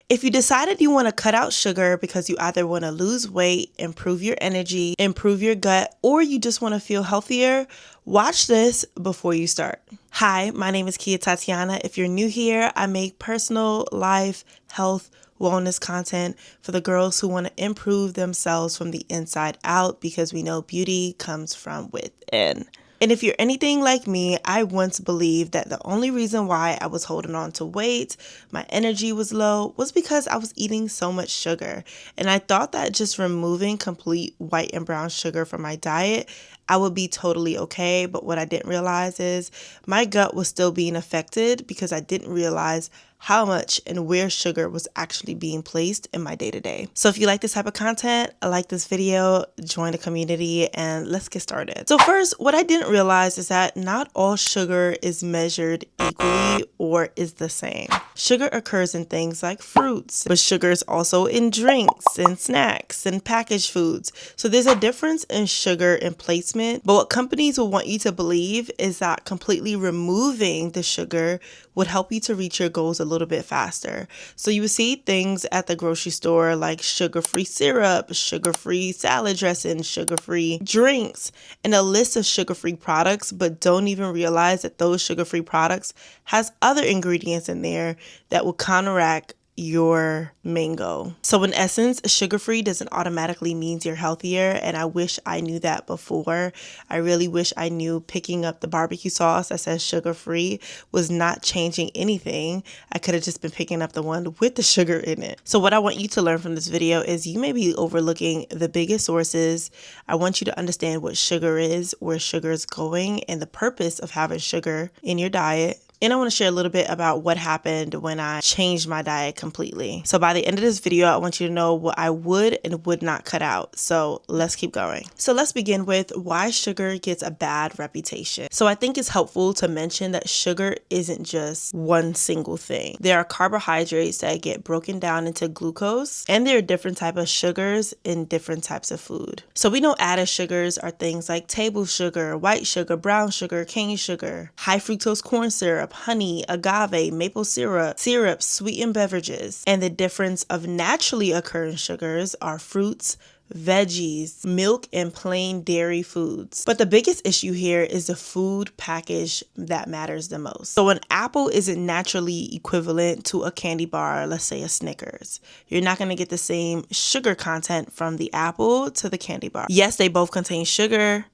If you decided you want to cut out sugar because you either want to lose weight, improve your energy, improve your gut, or you just want to feel healthier, watch this before you start. Hi, my name is Kiatatyana. If you're new here, I make personal, life, health, wellness content for the girls who want to improve themselves from the inside out, because we know beauty comes from within. And if you're anything like me, I once believed that the only reason why I was holding on to weight, my energy was low, was because I was eating so much sugar. And I thought that just removing complete white and brown sugar from my diet, I would be totally okay. But what I didn't realize is my gut was still being affected because I didn't realize how much and where sugar was actually being placed in my day-to-day. So if you like this type of content, like this video, join the community and let's get started. So first, what I didn't realize is that not all sugar is measured equally or is the same. Sugar occurs in things like fruits, but sugar is also in drinks and snacks and packaged foods. So there's a difference in sugar in placement, but what companies will want you to believe is that completely removing the sugar would help you to reach your goals a little bit faster. So you would see things at the grocery store like sugar-free syrup, sugar-free salad dressing, sugar-free drinks, and a list of sugar-free products, but don't even realize that those sugar-free products has other ingredients in there that will counteract your main goal. So in essence, sugar-free doesn't automatically mean you're healthier, and I wish I knew that before. I really wish I knew picking up the barbecue sauce that says sugar-free was not changing anything. I could have just been picking up the one with the sugar in it. So what I want you to learn from this video is you may be overlooking the biggest sources. I want you to understand what sugar is, where sugar is going, and the purpose of having sugar in your diet. And I want to share a little bit about what happened when I changed my diet completely. So by the end of this video, I want you to know what I would and would not cut out. So let's keep going. So let's begin with why sugar gets a bad reputation. So I think it's helpful to mention that sugar isn't just one single thing. There are carbohydrates that get broken down into glucose, and there are different types of sugars in different types of food. So we know added sugars are things like table sugar, white sugar, brown sugar, cane sugar, high fructose corn syrup, honey, agave, maple syrup, sweetened beverages. And the difference of naturally occurring sugars are fruits, veggies, milk, and plain dairy foods. But the biggest issue here is the food package that matters the most. So an apple isn't naturally equivalent to a candy bar, let's say a Snickers. You're not going to get the same sugar content from the apple to the candy bar. Yes, they both contain sugar,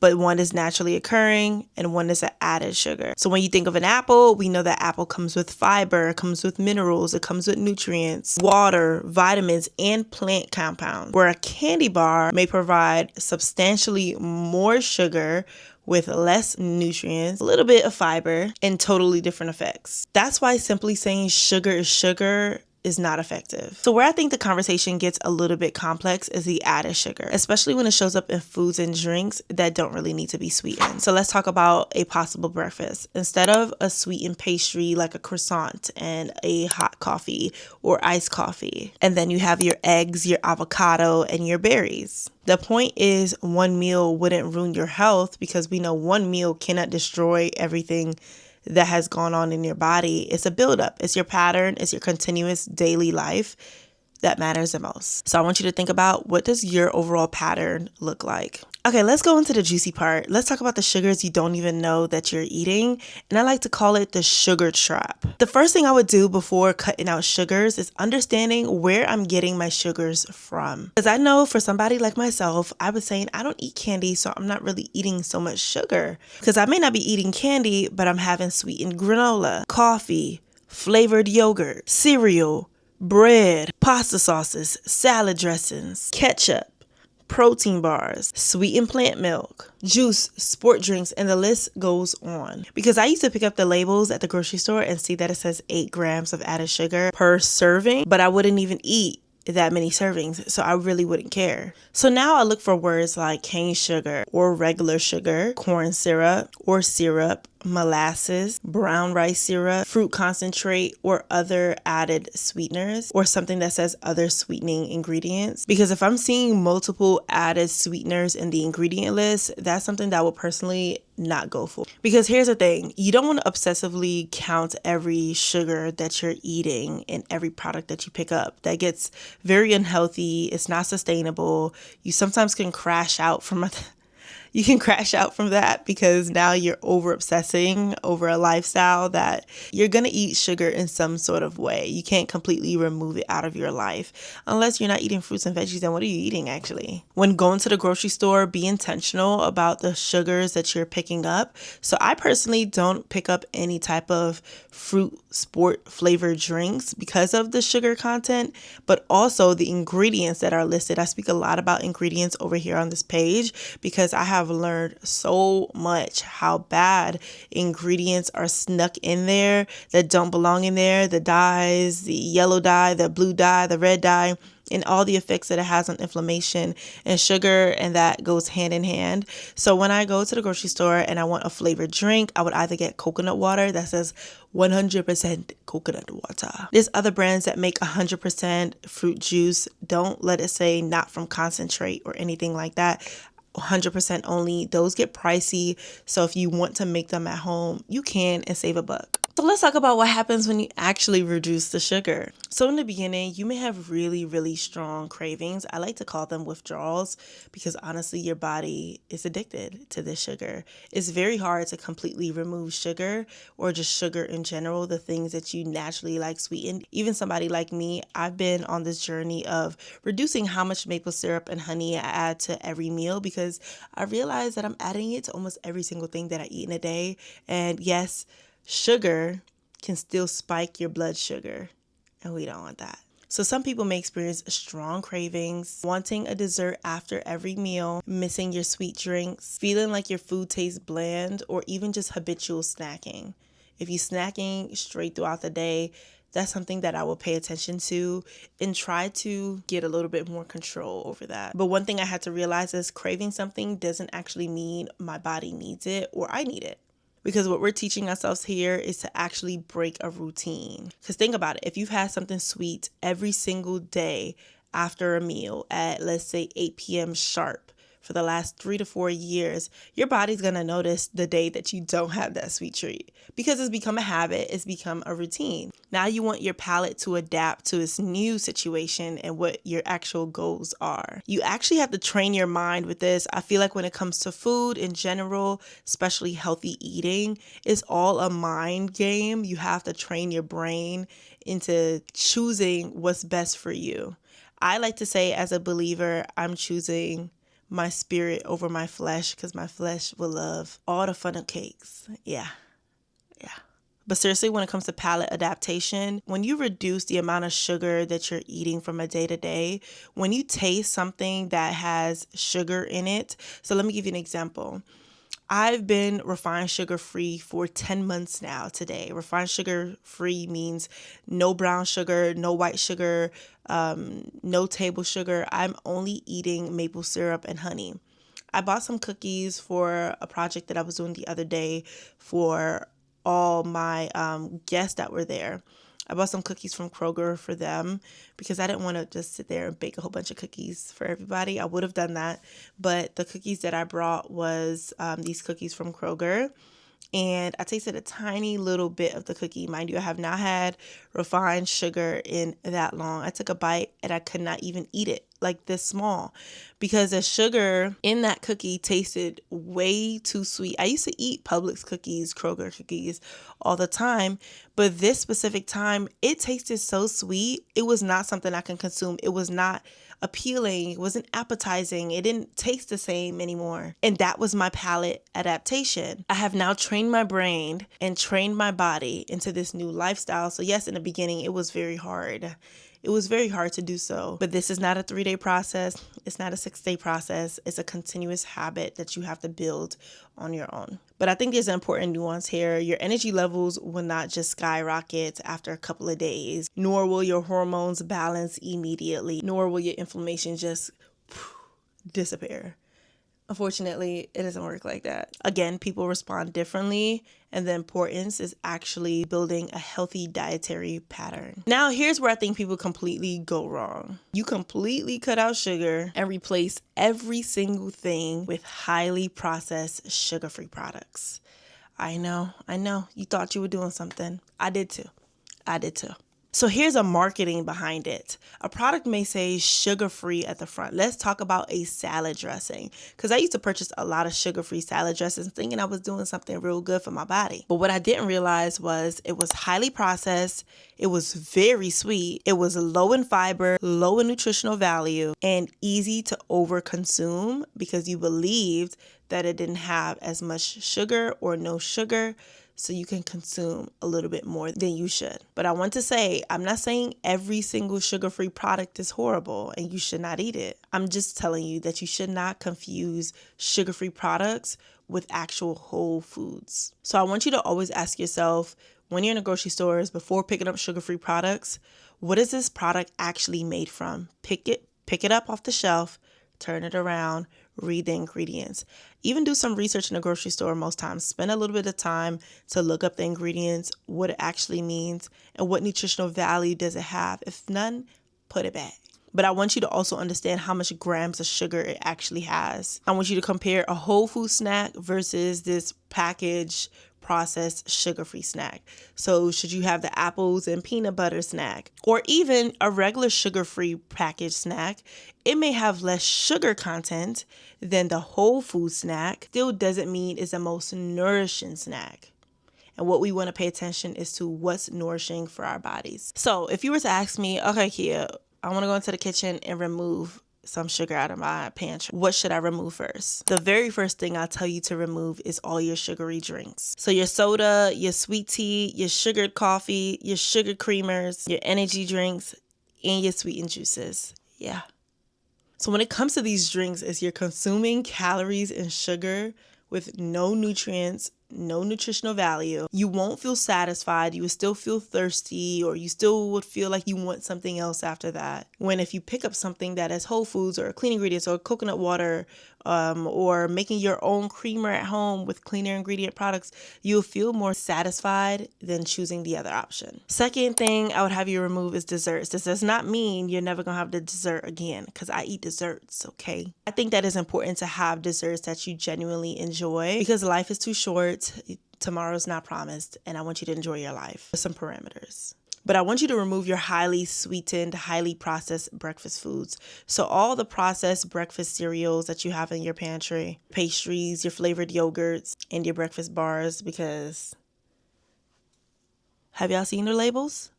but one is naturally occurring and one is an added sugar. So when you think of an apple, we know that apple comes with fiber, it comes with minerals, it comes with nutrients, water, vitamins, and plant compounds. Where a candy bar may provide substantially more sugar with less nutrients, a little bit of fiber, and totally different effects. That's why simply saying sugar is sugar is not effective. So where I think the conversation gets a little bit complex is the added sugar, especially when it shows up in foods and drinks that don't really need to be sweetened. So let's talk about a possible breakfast. Instead of a sweetened pastry like a croissant and a hot coffee or iced coffee, and then you have your eggs, your avocado, and your berries. The point is one meal wouldn't ruin your health, because we know one meal cannot destroy everything that has gone on in your body. It's a buildup. It's your pattern. It's your continuous daily life that matters the most. So I want you to think about, what does your overall pattern look like? Okay, let's go into the juicy part. Let's talk about the sugars you don't even know that you're eating. And I like to call it the sugar trap. The first thing I would do before cutting out sugars is understanding where I'm getting my sugars from. Because I know for somebody like myself, I was saying I don't eat candy, so I'm not really eating so much sugar. Because I may not be eating candy, but I'm having sweetened granola, coffee, flavored yogurt, cereal, bread, pasta sauces, salad dressings, ketchup, protein bars, sweetened plant milk, juice, sport drinks, and the list goes on. Because I used to pick up the labels at the grocery store and see that it says 8 grams of added sugar per serving, but I wouldn't even eat that many servings, so I really wouldn't care. So now I look for words like cane sugar or regular sugar, corn syrup or syrup, molasses, brown rice syrup, fruit concentrate, or other added sweeteners, or something that says other sweetening ingredients. Because if I'm seeing multiple added sweeteners in the ingredient list, that's something that I will personally not go for. Because here's the thing, you don't want to obsessively count every sugar that you're eating in every product that you pick up. That gets very unhealthy. It's not sustainable. You sometimes can crash out from that because now you're over obsessing over a lifestyle that you're going to eat sugar in some sort of way. You can't completely remove it out of your life unless you're not eating fruits and veggies. Then what are you eating actually? When going to the grocery store, be intentional about the sugars that you're picking up. So I personally don't pick up any type of fruit sport flavored drinks because of the sugar content, but also the ingredients that are listed. I speak a lot about ingredients over here on this page because I have learned so much how bad ingredients are snuck in there that don't belong in there. The dyes, the yellow dye, the blue dye, the red dye, and all the effects that it has on inflammation and sugar, and that goes hand in hand. So when I go to the grocery store and I want a flavored drink, I would either get coconut water that says 100% coconut water. There's other brands that make 100% fruit juice. Don't let it say not from concentrate or anything like that. 100% only. Those get pricey. So if you want to make them at home, you can and save a buck. So let's talk about what happens when you actually reduce the sugar. So in the beginning, you may have really, really strong cravings. I like to call them withdrawals because honestly, your body is addicted to this sugar. It's very hard to completely remove sugar or just sugar in general, the things that you naturally like sweetened. Even somebody like me, I've been on this journey of reducing how much maple syrup and honey I add to every meal because I realize that I'm adding it to almost every single thing that I eat in a day. And yes, sugar can still spike your blood sugar, and we don't want that. So some people may experience strong cravings, wanting a dessert after every meal, missing your sweet drinks, feeling like your food tastes bland, or even just habitual snacking. If you're snacking straight throughout the day, that's something that I will pay attention to and try to get a little bit more control over that. But one thing I had to realize is craving something doesn't actually mean my body needs it or I need it. Because what we're teaching ourselves here is to actually break a routine. Because think about it. If you've had something sweet every single day after a meal at, let's say, 8 p.m. sharp for the last 3 to 4 years, your body's going to notice the day that you don't have that sweet treat. Because it's become a habit. It's become a routine. Now you want your palate to adapt to its new situation and what your actual goals are. You actually have to train your mind with this. I feel like when it comes to food in general, especially healthy eating, it's all a mind game. You have to train your brain into choosing what's best for you. I like to say, as a believer, I'm choosing my spirit over my flesh because my flesh will love all the funnel cakes. Yeah. But seriously, when it comes to palate adaptation, when you reduce the amount of sugar that you're eating from a day to day, when you taste something that has sugar in it, so let me give you an example. I've been refined sugar free for 10 months now today. Refined sugar free means no brown sugar, no white sugar, no table sugar. I'm only eating maple syrup and honey. I bought some cookies for a project that I was doing the other day for all my guests that were there. I bought some cookies from Kroger for them because I didn't want to just sit there and bake a whole bunch of cookies for everybody. I would have done that, but the cookies that I brought was these cookies from Kroger. And I tasted a tiny little bit of the cookie. Mind you, I have not had refined sugar in that long. I took a bite and I could not even eat it like this small because the sugar in that cookie tasted way too sweet. I used to eat Publix cookies, Kroger cookies all the time, but this specific time, it tasted so sweet. It was not something I can consume. It was not appealing. It wasn't appetizing. It didn't taste the same anymore. And that was my palate adaptation. I have now trained my brain and trained my body into this new lifestyle. So yes, in the beginning, it was very hard. It was very hard to do so, but this is not a 3-day process. It's not a 6-day process. It's a continuous habit that you have to build on your own. But I think there's an important nuance here. Your energy levels will not just skyrocket after a couple of days, nor will your hormones balance immediately, nor will your inflammation just disappear. Unfortunately, it doesn't work like that. Again, people respond differently, and the importance is actually building a healthy dietary pattern. Now, here's where I think people completely go wrong. You completely cut out sugar and replace every single thing with highly processed sugar-free products. I know. You thought you were doing something. I did too. So here's a marketing behind it. A product may say sugar-free at the front. Let's talk about a salad dressing. Because I used to purchase a lot of sugar-free salad dressings thinking I was doing something real good for my body. But what I didn't realize was it was highly processed, it was very sweet, it was low in fiber, low in nutritional value, and easy to overconsume because you believed that it didn't have as much sugar or no sugar, so you can consume a little bit more than you should. But I want to say, I'm not saying every single sugar-free product is horrible and you should not eat it. I'm just telling you that you should not confuse sugar-free products with actual whole foods. So I want you to always ask yourself, when you're in the grocery stores, before picking up sugar-free products, what is this product actually made from? Pick it up off the shelf, turn it around, read the ingredients. Even do some research in the grocery store most times. Spend a little bit of time to look up the ingredients, what it actually means, and what nutritional value does it have. If none, put it back. But I want you to also understand how much grams of sugar it actually has. I want you to compare a whole food snack versus this packaged processed sugar-free snack. So should you have the apples and peanut butter snack or even a regular sugar-free packaged snack? It may have less sugar content than the whole food snack. Still doesn't mean it's the most nourishing snack. And what we want to pay attention is to what's nourishing for our bodies. So if you were to ask me, okay, Kia, I want to go into the kitchen and remove some sugar out of my pantry. What should I remove first? The very first thing I'll tell you to remove is all your sugary drinks. So your soda, your sweet tea, your sugared coffee, your sugar creamers, your energy drinks, and your sweetened juices. Yeah. So when it comes to these drinks, is you're consuming calories and sugar with no nutrients, no nutritional value. You won't feel satisfied. You will still feel thirsty, or you still would feel like you want something else after that. When if you pick up something that is whole foods or clean ingredients or coconut water, or making your own creamer at home with cleaner ingredient products, you'll feel more satisfied than choosing the other option. Second thing I would have you remove is desserts. This does not mean you're never gonna have the dessert again, because I eat desserts, okay? I think that is important to have desserts that you genuinely enjoy, because life is too short. Tomorrow's not promised, and I want you to enjoy your life with some parameters. But I want you to remove your highly sweetened, highly processed breakfast foods. So all the processed breakfast cereals that you have in your pantry, pastries, your flavored yogurts, and your breakfast bars, because have y'all seen the labels?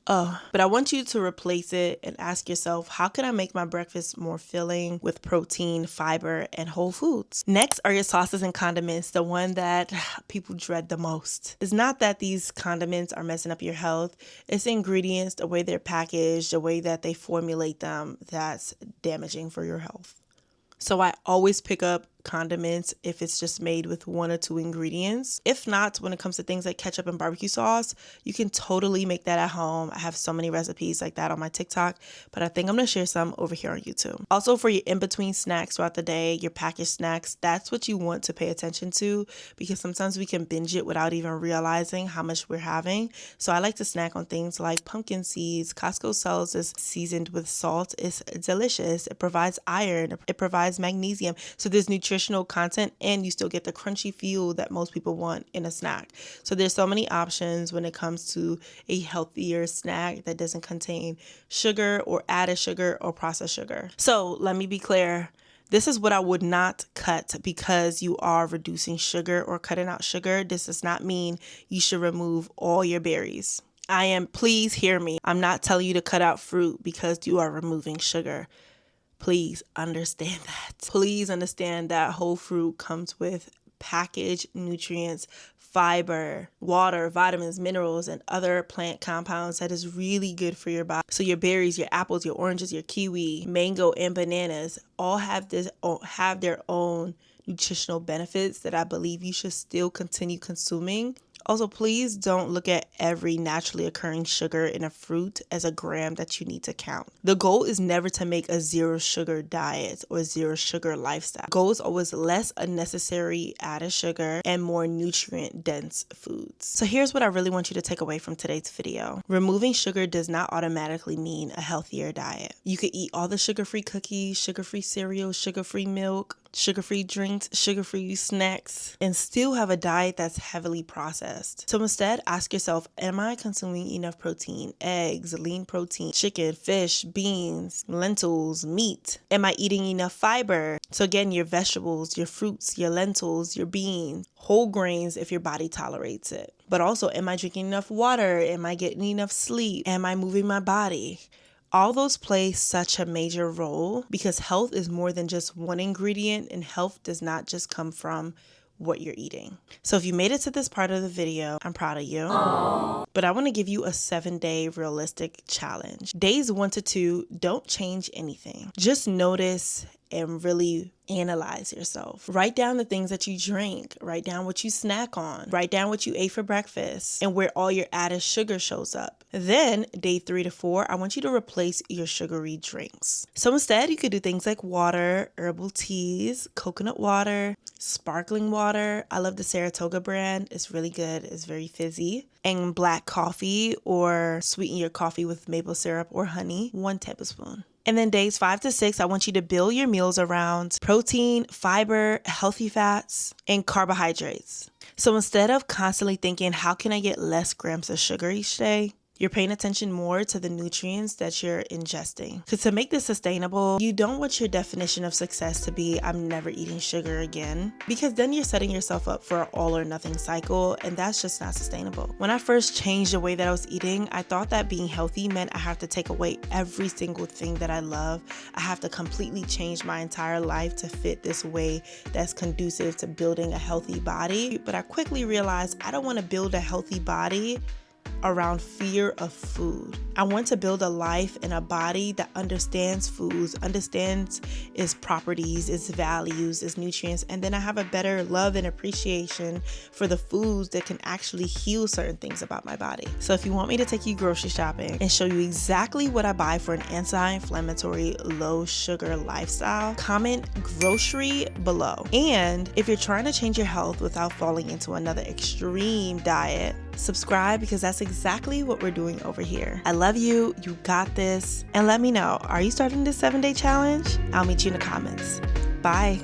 But I want you to replace it and ask yourself, how can I make my breakfast more filling with protein, fiber, and whole foods? Next are your sauces and condiments, the one that people dread the most. It's not that these condiments are messing up your health. It's the ingredients, the way they're packaged, the way that they formulate them, that's damaging for your health. So I always pick up condiments if it's just made with 1 or 2 ingredients. If not, when it comes to things like ketchup and barbecue sauce, you can totally make that at home. I have so many recipes like that on my TikTok, but I think I'm gonna share some over here on YouTube. Also, for your in-between snacks throughout the day, your packaged snacks, that's what you want to pay attention to, because sometimes we can binge it without even realizing how much we're having. So I like to snack on things like pumpkin seeds. Costco sells this seasoned with salt. It's delicious. It provides iron. It provides magnesium. So there's nutritional content, and you still get the crunchy feel that most people want in a snack. So there's so many options when it comes to a healthier snack that doesn't contain sugar or added sugar or processed sugar. So let me be clear. This is what I would not cut because you are reducing sugar or cutting out sugar. This does not mean you should remove all your berries. Please hear me. I'm not telling you to cut out fruit because you are removing sugar. Please understand that. Please understand that whole fruit comes with packaged nutrients, fiber, water, vitamins, minerals, and other plant compounds that is really good for your body. So your berries, your apples, your oranges, your kiwi, mango, and bananas all have their own nutritional benefits that I believe you should still continue consuming Also, please don't look at every naturally occurring sugar in a fruit as a gram that you need to count. The goal is never to make a zero sugar diet or zero sugar lifestyle. The goal is always less unnecessary added sugar and more nutrient dense foods. So here's what I really want you to take away from today's video. Removing sugar does not automatically mean a healthier diet. You could eat all the sugar-free cookies, sugar-free cereal, sugar-free milk, sugar-free drinks, sugar-free snacks, and still have a diet that's heavily processed. So instead, ask yourself, am I consuming enough protein, eggs, lean protein, chicken, fish, beans, lentils, meat? Am I eating enough fiber? So again, your vegetables, your fruits, your lentils, your beans, whole grains if your body tolerates it. But also, am I drinking enough water? Am I getting enough sleep? Am I moving my body? All those play such a major role because health is more than just one ingredient, and health does not just come from what you're eating. So if you made it to this part of the video, I'm proud of you. Aww. But I want to give you a 7-day realistic challenge. Days 1 to 2, don't change anything. Just notice and really analyze yourself. Write down the things that you drink. Write down what you snack on. Write down what you ate for breakfast and where all your added sugar shows up. Then day 3 to 4, I want you to replace your sugary drinks. So instead, you could do things like water, herbal teas, coconut water, sparkling water. I love the Saratoga brand. It's really good. It's very fizzy. And black coffee, or sweeten your coffee with maple syrup or honey, 1 tablespoon. And then days 5 to 6, I want you to build your meals around protein, fiber, healthy fats, and carbohydrates. So instead of constantly thinking, how can I get less grams of sugar each day? You're paying attention more to the nutrients that you're ingesting. Because to make this sustainable, you don't want your definition of success to be, I'm never eating sugar again. Because then you're setting yourself up for an all or nothing cycle, and that's just not sustainable. When I first changed the way that I was eating, I thought that being healthy meant I have to take away every single thing that I love. I have to completely change my entire life to fit this way that's conducive to building a healthy body. But I quickly realized I don't want to build a healthy body around fear of food. I want to build a life and a body that understands foods, understands its properties, its values, its nutrients, and then I have a better love and appreciation for the foods that can actually heal certain things about my body. So if you want me to take you grocery shopping and show you exactly what I buy for an anti-inflammatory, low sugar lifestyle, comment grocery below. And if you're trying to change your health without falling into another extreme diet, subscribe, because that's exactly what we're doing over here. I love you. You got this. And let me know, are you starting this 7-day challenge? I'll meet you in the comments. Bye.